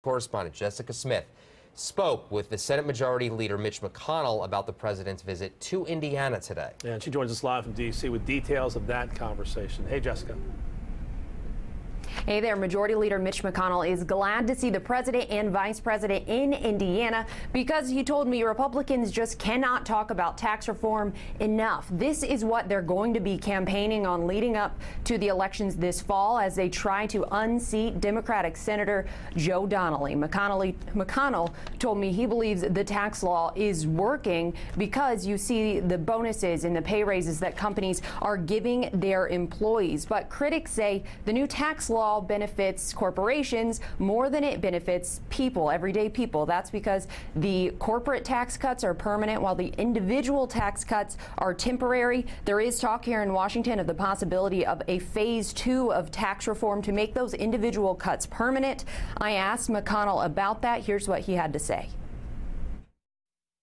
Correspondent Jessica Smith spoke with the Senate Majority Leader Mitch McConnell about the president's visit to Indiana today. Yeah, and she joins us live from D.C. with details of that conversation. Hey, Jessica. Hey there, Majority Leader Mitch McConnell is glad to see the president and vice president in Indiana because he told me Republicans just cannot talk about tax reform enough. This is what they're going to be campaigning on leading up to the elections this fall as they try to unseat Democratic Senator Joe Donnelly. McConnell told me he believes the tax law is working because you see the bonuses and the pay raises that companies are giving their employees. But critics say the new tax law benefits corporations more than it benefits people, everyday people. That's because the corporate tax cuts are permanent while the individual tax cuts are temporary. There is talk here in Washington of the possibility of a phase 2 of tax reform to make those individual cuts permanent. I asked McConnell about that. Here's what he had to say.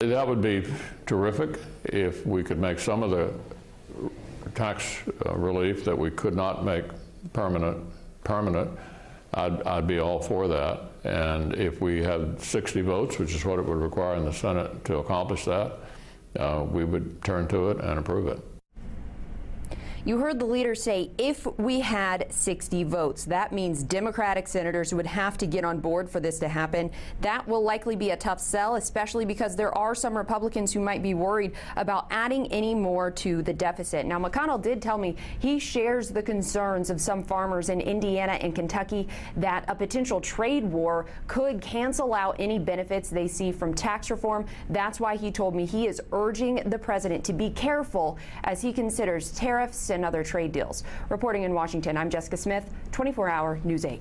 That would be terrific if we could make some of the tax relief that we could not make permanent. I'd be all for that. And if we had 60 votes, which is what it would require in the Senate to accomplish that, we would turn to it and approve it. You heard the leader say if we had 60 votes, that means Democratic senators would have to get on board for this to happen. That will likely be a tough sell, especially because there are some Republicans who might be worried about adding any more to the deficit. Now, McConnell did tell me he shares the concerns of some farmers in Indiana and Kentucky that a potential trade war could cancel out any benefits they see from tax reform. That's why he told me he is urging the president to be careful as he considers tariffs and other trade deals. Reporting in Washington, I'm Jessica Smith, 24 Hour News 8.